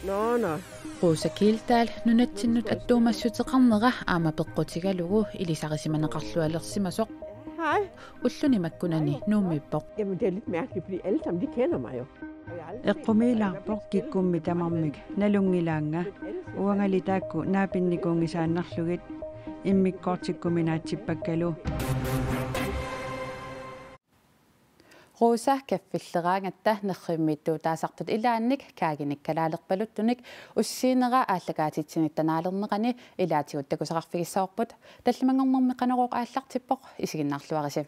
No. Quusakiltaal nunatsinut attuumassutiqarnera aama peqqutigalugu ilisarisimaneqarlualersimasoq. Hej. Ulluni makkunani nuumippoq. Jamen, det er lidt mærkeligt, fordi alle sammen, de kender mig jo. Eqqumiilarpoq kikkummi tamarmik nalungilaanga uangalitaakku naapinnikungisaannarlugit immikkortikkuminaatsipakkalu. Rosa kaffilleraangatta nerrimmittu taasartut ilaannik kaaginikkalaalerpaluttunik ussiinera ааллагаатитсинитtanааlerneqani ilaatiuttakusaqarfigissaorput таллимангормерми qanoroq ааллартиппоq isiginnaarluarisi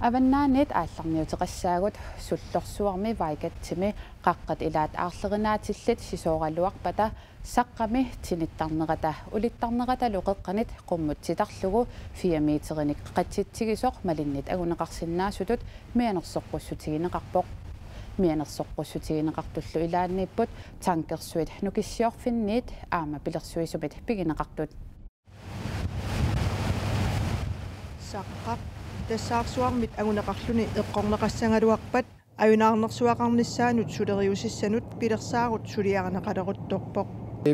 аваннаанит аалларниутеқассаагут суллорсуарми вайкатсими қаққат илаат аарлерinaatиллит сисооралуарпата саққами тиниттарнерата улиттарнерата луқеққанит қуммутситарлугу 4 метерник қатситсигисоқ малиннит агунеқарсиннаасутут мианерсоққуссутигинеқарпоқ мианерсоққуссутигинеқартуллу илаанниппут танкерсуит нукиссиорфинниит аама пилерсуисумит пигинеқартут саққап тассаарсуармит агунеқарлуни эққорнеқассангалуарпат аюнаарнерсуақарнissaanut сулериусиссанут пилерсаарут сулиаранеқалерутторпоқ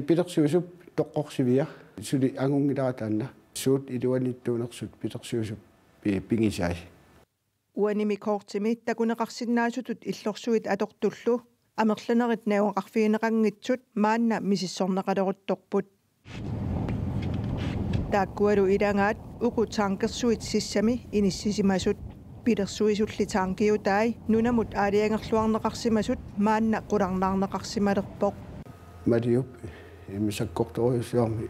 пилерсуусуп тоққорсивиа сули агунгиларатаанна суут илуанниттуунерсут пилерсуусуп пингисаи уаними коортими такунеқарсиннаасутут иллорсуит атортуллу амерланерит науақарфиинеқангитсут маанна мисиссорнеқалерутторпут тааккуалу илангаат уку таанкерсуит сиссами иниссисимасут пилерсуисулли таанкиутаи нунамут аалиангерлуарнеқарсимасут маанна қуларнаарнеқарсималерпоқ малиуп мисаккорторюсуарми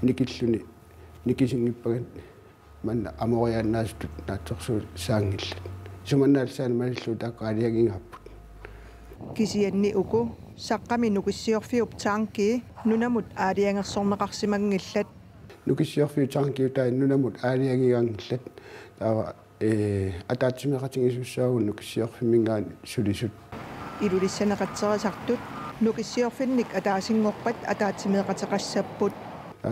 никиллуни никисингиппагат манна аморианнаастут наатсорсуут саангилла суманнаалсаан малиллу таакка аалиагингаппут кисианни уку саққами нукиссиорфиуп таанки нунамут аалиангерсорнеқарсимангиллат нукиссиорфиу таанкиутаи нунамут аалиагигаангиллат таава атаатсимеқатингисуссаагун нукиссиорфиммингаан сулисут илулиссанеқатсерисартут нукиссиорфинник атаасингорпат атаатсимеқатеқассаппут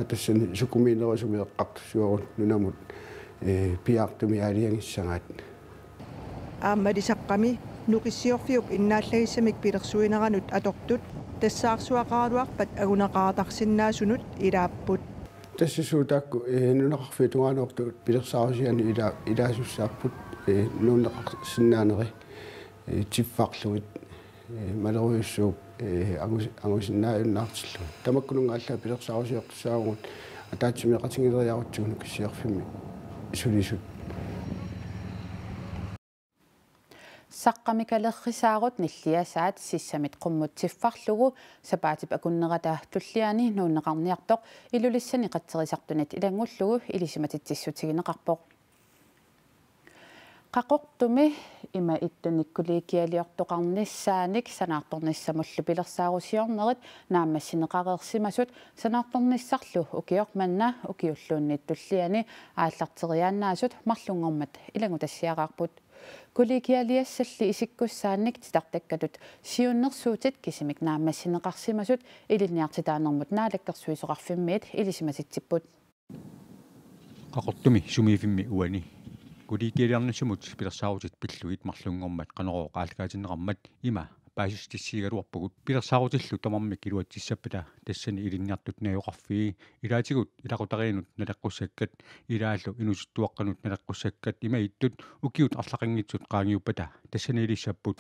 тассани сукумиинерусумиэққартуссуарут нунамут пиартуми аалиангиссагаат ааммалисаққами нукиссиорфиуп иннааллагиссамик пилерсуинеранут атортут тассаарсуақаралуарпат агунеқаратарсиннаасунут илааппут тассисуутаакку нунеқарфи тугаанеорту пилерсаарусиани илаасуссааппут нунеқарсиннаанери тиффарлугит малеруйуссууп агусиннааюннаартиллу тамаккунунгааллаа пилерсаарусиортуссаагут атаатсимеқатингилериарутсугу киссиарфимми сулисут саққамикалеррисаарут ниллиасаат сиссамит қуммутсиффарлугу сапаатип акуннерата туллиани нууннеқарниартоқ илулиссани қатсерисартунат илангуллугу илисиматитсиссутигинеқарпоқ қақортуми има иттуниккуликиалиортоқарниссааник санаарторниссамуллу пилерсаарусиорнерит нааммассинеқареерсимасут санаарторниссарлу укиорманна укиуллуунниит туллиани ааллартериааннаасут марлунгормат илангутассиақарпут куликиалиассалли исиккуссаанник титартаккатут сиуннерсуутит кисимик нааммассинеқарсимасут илинниартитаанермут наалаккерсуисоқарфиммиит илисиматитсиппут қақортуми сумиифимми уани куликиалиарнссумут пилерсаарутит пиллуит марлунгормат қанероо qaалгаатиннеқармат има паасистиссигалуарпагут пилерсаарутиллу тамармик илуатсиссаппата тассани илинниартут наёқарфии илаатигут илақутариинут налаққуссаккат илааллу инусуттуаққанут налаққуссаккат има иттут укиут арлақангитсут qaangiuppata тассани илиссаппут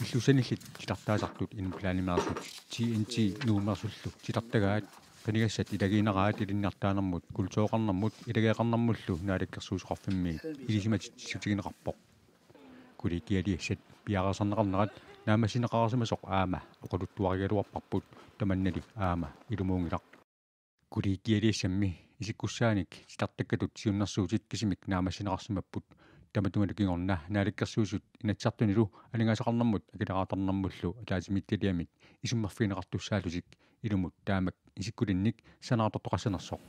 иллусаниллит тилартаасартут инплаанимаасут TNT нуумерсуллу тилартагаат канигассат илагиинераат илинниартаанермут культуоқарнермут илагеэқарнермуллу наалаккерсуусоқарфимми илисиматитсутигинеқарпоқ куликиалиассат пиарасарнеқарнерат наамассинеқарсимасоқ аама оқалуттуаригалуарпарпут таманнали аама илумуунгилақ куликиалиассамми исиккуссааник титартаккатут сиуннэрсуутит кисимик наамассинеқарсимаппут таматумалукингорна наалаккерсуусут инатсартунилу алингаасақарнэрмут акилераатарнэрмуллу атаатимитталиамик исуммарфинеқартуссаалусик илумут таамак исиккулинник санаартортоқассанерсоқ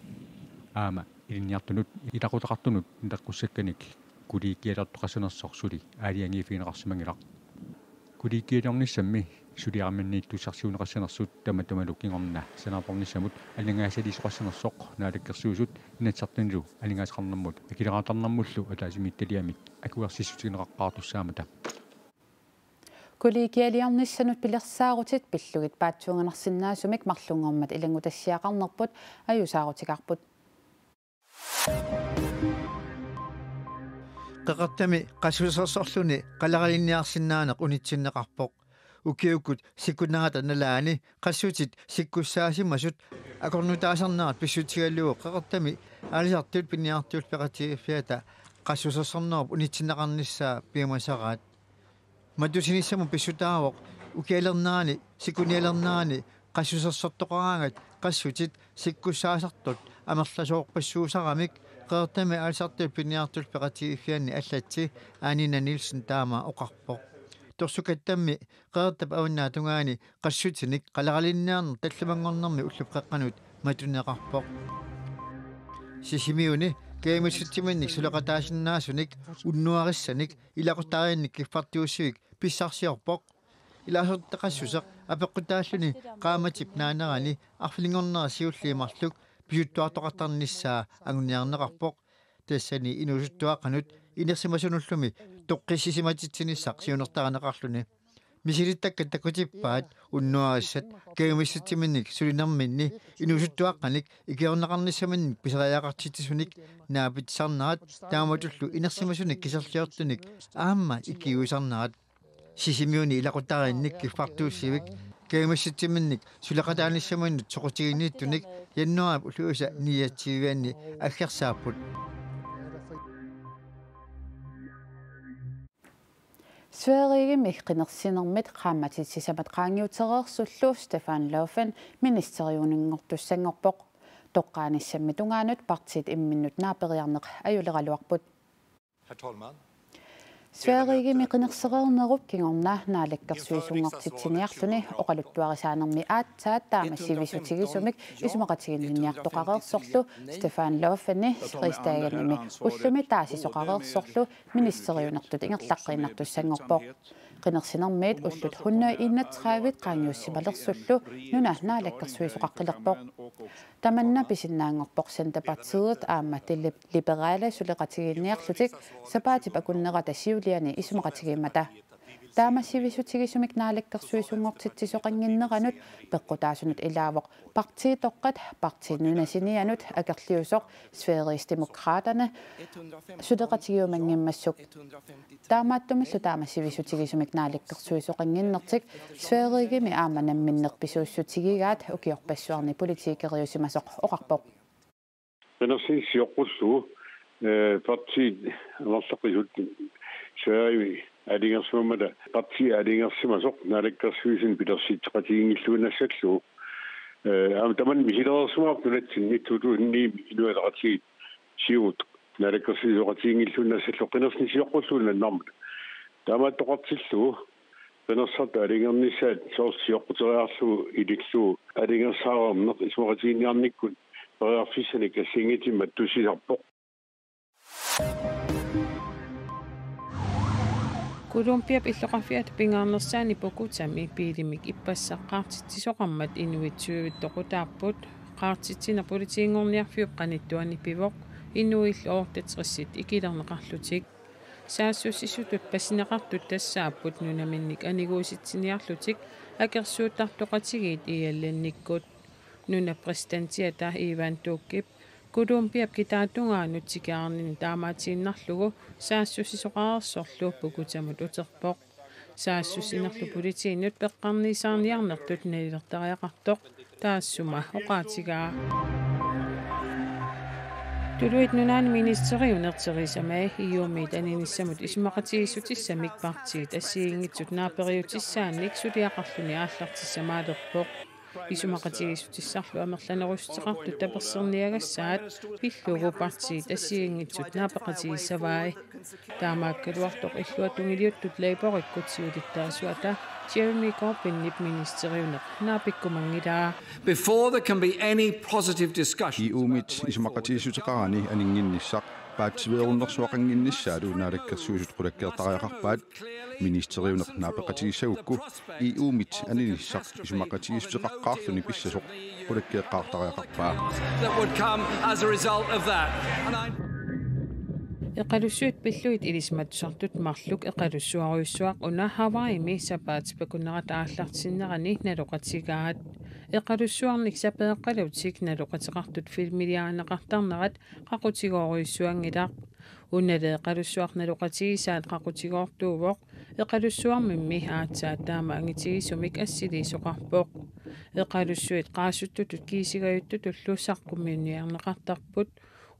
аама илинниартунут илақутақартунут нитаққуссакканик куликиалертоқассанерсоқ сули аалиангиифинеқарсимангилақ куликиалернissamми сулиарминнииттуссарсуунеқассанерсут таматамалуккингорна санааторнissamут алингаасалисоқассанерсоқ наалаккерсуусут инатсартунлу алингаасеқарнэрмут акилераатарнэрмуллу атаасимитталиамик акуерсиссутигнеқаққаартуссаамата коллегиалиарниссанут пилерсаарутит пиллугит паатсуунганарсиннаасумик марлунгормат илангутассиақарнерпут аюсаарутикарпут qaqartami qassusersorluni qalaqalinniarsinnaaneq unitsinneqarpoq ukiukut sikkunnaata nalaani qassutit sikkussaasimasut akornutaasarnaat pissutigalluuq qaqartami aalisartut pinniartuul peqatigifiata qassusersornerp unitsinneqarnissaa piimasaraat matusinissamu pissutaavoq ukialernaani sikkunialernaani qassusersortoqaraangat qassutit sikkussaasartut amerlasooqpassuusaramik qeertami aalsartul pinniartul peqatigifianni allatsi aanina Nielsen taama oqarpoq torsukattammi qeertap aunnaatugaani qassutinik qalaqalinniarner tallamangornermi ullupeqqanut matuneqarpoq sisimiuni keemussuttimannik suleqataasinnaasunnik unnuarissanik ilaqutariinnik kiffartiussivik pissarsiorpoq ilaasortaqassuseq apeqqutaalluni qaamatip naanerani arfilingornera siulliimarluk piuttuartoqartarnissaa anguniarneqarpoq tassani inusuttuaqanut inersimasunullumi toqqissisimatitsinissaq siunertaraneqarluni misilitakka takutippaat unnuarissat keemissutiminnik sulinarminni inusuttuaqqanik ikiorneqarnissamannik piseriaqartitisunik naapitsarnaat taamatullu inersimasunik kiserliortunik aamma ikiuisarnaat sisimiuni ilaqutariinnik kiffartuussivik keemissutiminnik suleqataanissamannut soqutiginniittunik yannuaap ulluusa niatsiivianni aggersaapput Sverige qinnersinermit qaammatitsissamat qaangiutereersullu Stefan Löfven ministeriuningortussangorpoq toqqaanissammi tungaanut partit imminnut naaperiarneq ajuleraluarput Herr Talman Sverige qinnersereernerup kingorna naalakkersuisungartitsiniarluni oqaluttuarisaanermi aatsaat taamassivissutigisumik isumaqatiginniartoqareersorlu Stefan Löfvenni riistaagannimi ullumi taasisoqareersorlu ministeriunertut ingerlaqqinartussangorpoq qinnersinermiit ullut 131 qaangiussimalersullu nuna naalakkersuisoqaqqilerpoq tamanna pisinnaangorpoq Centerpartiet aamma liberale suleqatiginniarlutik sapaatip akunnerata siuliani isumaqatigimata taamassivissutigisumik naalakkersuisungortitsisoqanginneranut peqqutaasunut ilaavoq partiitoqqat partinunasinianut akerliusoq Sverigesdemokraterne suleqatigiumangimmassuk taamaattumillu taamassivissutigisumik naalakkersuisoqanginnertik Sverigemi aamanamminnerpisuussutigigaat ukiorpassuarni politikeriusimasoq oqarpoq Qinnersiissiorqullu parti alerlaqisut Sverige adingersumada parti adingersimasoq naalakkersuisin pilersiitteqatigiнгиллуунассаллу таman мисилерерсумаартулатсинни тутуунни инуалератигит сиут нaalakkersuisoqatigiнгиллуунассаллу qinnersiissiorqulluunannarmut таамааттоqartillу qinnersarta adingernissaat soorsiorquteriarlu ilillu adingersaaramneq isuqatiginniarnikkut periarfissanik assingitimat tusisarpoq Kolumbiap illoqarfiat pingaarnersaani pukutami piilimik ippassaqaartitsisoqarmat inuitsuuvittoqutaarput qaartitsina politiingorniarfiup qanittuani pivoq inuill oortatsrissit ikilerneqarlutik saassussisutut passineqartut tassaapput nunaminnik aniguusitsiниarlutik akersuuttartoqatigit iallannikkut nuna presidentsiata Ivan Duque Kolumbiap kitaatungaanut sikaarnin taamaatiinnarlugu saassusisoqaarsorlu pukutamut uterpoq saassusinerlu politiinnut peqqarniisaarniarnertut nalilertariaqartoq taassuma oqaatigaa Tuluit nunaani ministeriunerterisamai iumiit aninissamut isumaqatigissutissamik partiit assiingitsut naaperiutissaannik suliaqarluni aallartissamaalerpoq isumaqatigisutissarlu amerlanerusseqartu taperserniagassaat pillugu partiit assiingitsut naapeqatigissavai taamaakkaluartoq illuatungiliuttut Labourikkut siulittaasuata Jeremy Corbyn ministeriuner naapikkumangilaa Before there can be any positive discussion iumit isumaqatigissuteqarani aninginnissaq паатсивееруннэрсуақангиннссаа луунаалеккерсуусут qulakkeertariaqarpaat министериунернаапеқатигиссагукку EU-мит анинissaq исумақатигиссеқаққарлуни писсасоқ qulakkeeqqaartariaqarpaa Eqalussuut pilluit ilismatsartut marluk eqalussuaruissuaq una Hawaii-mi sapaat pekunerat aallartinnerani naluqatigaat eqalussuarnik sapeeqqalutik naluqatiqartut filmiliaaneqartarnerat qaqutigoruissuangilaq unnale eqalussuaq naluqatigisaat qaqutigoortuuvoq eqalussuarmimmi aatsaat taama angitigisumik assiliisoqarpoq eqalussuit qaasuttutut kiisigayuttut ulluussarqummiuniarneqartarput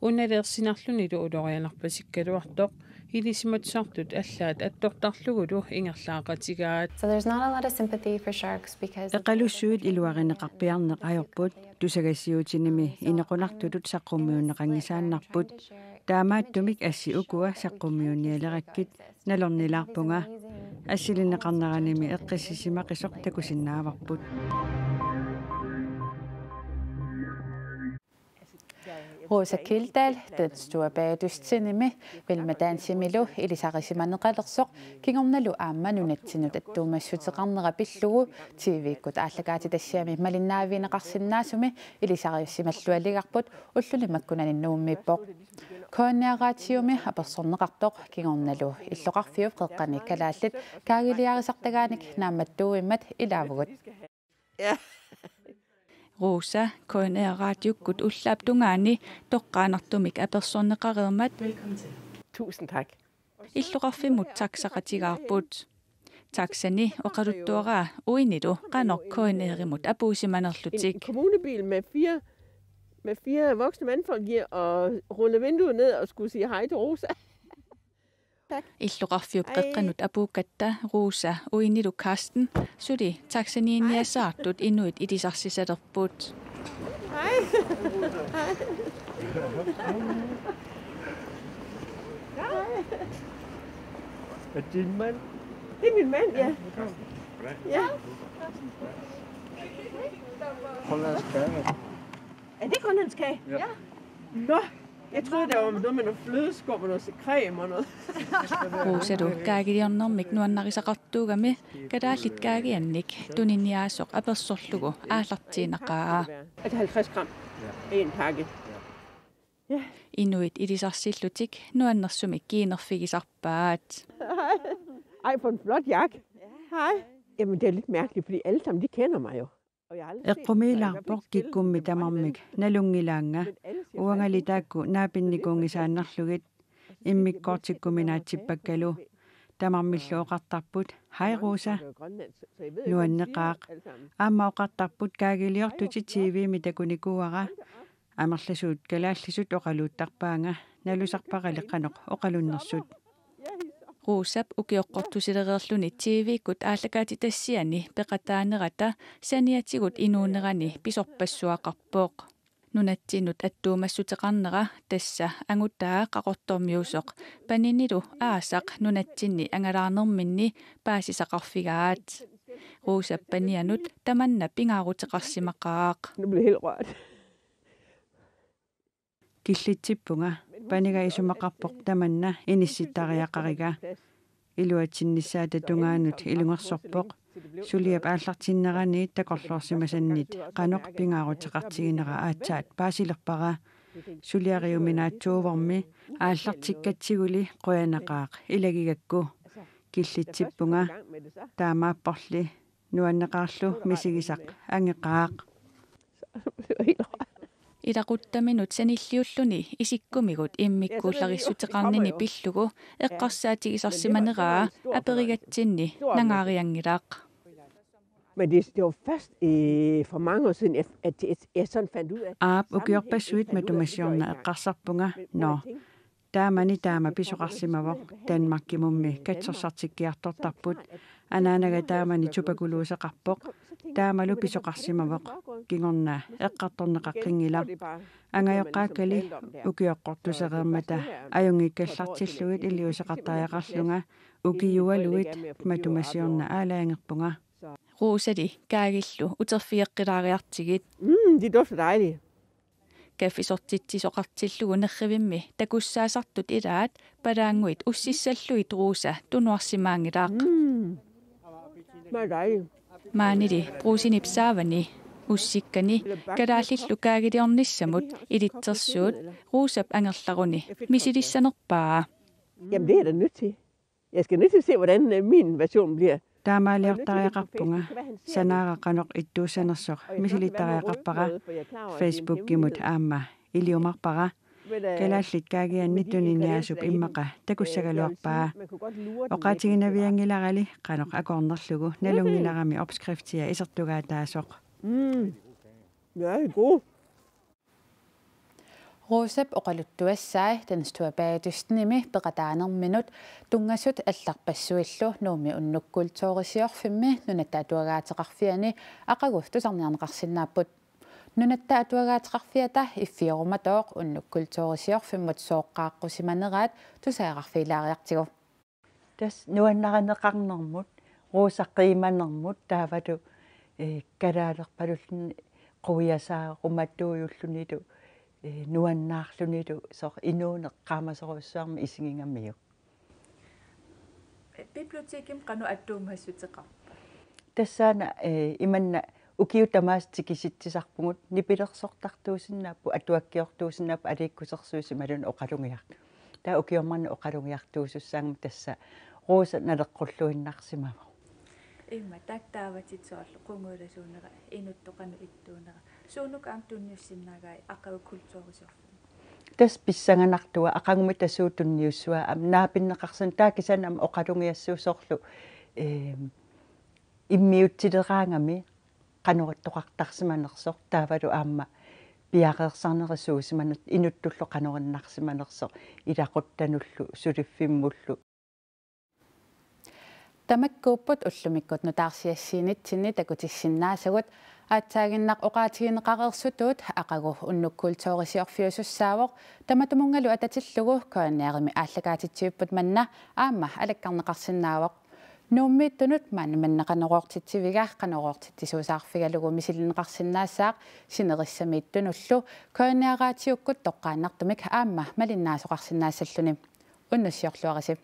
unnaleersinarluni luulorianarpasikkaluartoq ilisimatsartut allaat attortarlugulu ingerlaaqatigaat. So there's not a lot of sympathy for sharks because eqalussuit iluarineqarpiarneq ajorput tusagassiutinimi inequnartulut saqqummiunneqangisaannarput taamaattumik assi ukua saqqummiunialerakkit nalornilaarpunga assilineqarneranimi eqqissisimaqisoq takusinnaavarput. Rosa Kildal, den store bagedystsinimi, vil med dansimilu ilisarisimaneqalersoq kingornalu aammanunatsinut attuumassutiqarnera pillugu TV-kut aallagaati tassiami malinnaaviineqarsinnaasumi ilisarisimallualigarput ullulimakkunaninnuummiippoq koonniaraatiumi apersorneqartoq kingornalu illoqarfiup qeqqani kalaallit kaagiliarisartagaanik naammattuuimmat ilaavugut Rosa, koonniaraatiukkut ullaaptungaani toqqaanartumik apersorneqareermat. Tusind tak. Illoqarfimut taksaqatigaarput. Taksani oqaluttuaraa uinilu qanor koonnierimut apuusimanerlutik. En kommunebil med fire voksne mandfolk og rulle vinduet ned og skulle sige hej til Rosa. Illoqarfiup qeqqanut apuukatta Rosa uinilu Karsten suli taksaniinniasaartut inuit ilisarsisalerput. Hej. Er det din mand? Det er min mand, ja. Ja. Grønlandsk kage. Er det grønlandsk kage? Ja. Nå. Jeg troede, der var noget med noget flødeskum og noget creme og noget. Rosalu kaagiliornermik nuannarisakartuugami kadaallit kaagiannik tuninniaasoq apersorlugu aallartiineqaa. Altså 50 gram i en pakke. Ja. Inuit ilisarsillutik nuannersumik kiinerfigisarpaat. Ej, for en flot jakke. Hej. Jamen, det er lidt mærkeligt, fordi alle sammen, de kender mig jo. Eqqumiilaarpoq kikkummi tamarmik nalungilaanga uangalitaakku naapinnikungisaannarlugit immikkortikkuminaatsipakkalu tamarmilluoqartarput hai Rosa nuanneqaaq aammaoqartarput kaagiliortuti TV mitakunikuara amerlasuut kalaallisut oqaluuttarpaanga nalusarparaliqqanoq oqalunnersut Roosap ukioqqortusilereerluni TV-kut aallagaati tassiani peqataanerata saniatigut inuunerani pisorpassuaqarpooq nunatsinut attuumassuteqarnera tassa anguttaa qaqortormiusoq paninilu aasaq nunatsinni angalaarnerminni paasisaqarfigaat Roosap panianut tamanna pingaaruteqarsimaqaaq Nu bliver helt rørt. Killitsippunga paniga isumaqarpoq tamanna inissittariaqariga iluatsinnissaata tungaanut ilungersorpoq suliap aallartinnerani takorluorsimasannit qanoq pingaaruteqartiginera aatsaat paasilerpara suliariuminaatsuuvormi aallartikkatiguli qoyanaqaaq ilagigakku killitsippunga taamaapporli nuanneqaarlu misigisaq angeqaaq Ilaquttaminut sanilliulluni isikkumigut immikkuullarissutiqarnini pillugu eqqarsaatigisarsimaneraa aperigatsinni nangaariangilaq. Men det var først for mange år siden, at jeg sådan fandt ud af... Aap ukiorpassuit matumassiorna eqqarsarpunga no. Taamani taama pisoqarsimavoq Danmarkimummi katsorsartikkiartortarput anaanaga taamani tupakuluusaqarpoq taamalu pisoqarsimavoq kingorna eqqartorneqaqqingila angajoqqaakkali ukioqqortusereermata ajungikkallartillugit iliuseqartariaqarlunga ukiyualuit matumassiorna aalaangerpunga Rosali kaagillu uterfieqqilaariartigit de dufter dejligt. таккаф исортитсисоқартиллугу нерривимми такуссаасартут илаат палаангуит уссиссаллуит рууса тунуарсимаангилаақ малай маанили брусинипсаавани уссиккани калааллиллу каагилиорниссамут илитсерсуут руусап ангерларуни мисилиссанерпаа. Jamen det er da nødt til. Jeg skal nødt til at se, hvordan min version bliver. таамаалиортариақарпунга санаарақанеқ иттуусанерсоқ мисилиттариақарпара Facebook-гимут аама илиумарпара калааллит каагианни туниниаасуп иммақа такуссагалуарпаа оқаатигинавиангиларали қанеқ акорнерлугу налунгиларами опскрифтия исертугаатаасоқ Ja, god. Rosep oqaluttuassai tanstuapaatustnimi peqataanerminut tungasut allarpassuillu nuumi unnukkultoorisiorfimmi nunattaatuagaatiqarfiani aqaguftusarniarneqarsinnaapput nunattaatuagaatiqarfiata iffiorumatoq unnukkultoorisiorfimmut sooqqaaqqusimaneraat tusaaqarfiilaariartigu tas nuannaqaneqarnermut ruusaqqiimanermut taavatu kalaalerpalulluni quyasaa qumattuuyullunilu nuannaarlunilu soq inuuneqqaamasoruussuarmi isingingammiu bibliotekim qanu attuumassutiqarpa tassaana imanna ukiutamaas tikisitsisarpungut nipilersortartuusinnaappu atuakkiortuusinnaappu aliikkusersuusi malun oqalungiaq taa ukiormarna oqalungiartuusussaangam tassa ruusa naleqqulluinnarsimava imma taktaavatitsoorlu qunguulasuunera inuttoqanu ittuunera suunuk aamtunniussinnagai aqagukultuorisorfu tas pissanganartua aqangumi tassuutunniussua am naapinneqarsan taakisanam oqalungiassuusorlu immiutsileраангами qanurattoqartarsimanersoq taavalu aamma piaqeersarnerisuusimanat inuttullu qanurinnarsimanersoq ilaquttanullu suliffimullu tamakkuupput ullumikut nutaarsiassiinitsinni takutissinnaasugut aatsaaginnaq oqaatigineqareersutuut aqagu unnukkultoorisiorfiusussaawoq tamatumungalu atatillugu koanniarimi aallakaatitsiupput manna aamma alakkarneqarsinnaawoq nuummiittunut manneqaneqortitsivigaa qaneqortitsisuusaarfigalugu misilineqarsinnaasaaq sinerissamiittunullu koanniaraatiukkut toqqaannartumik aamma malinnaasoqarsinnaassalluni unnussiorluarisip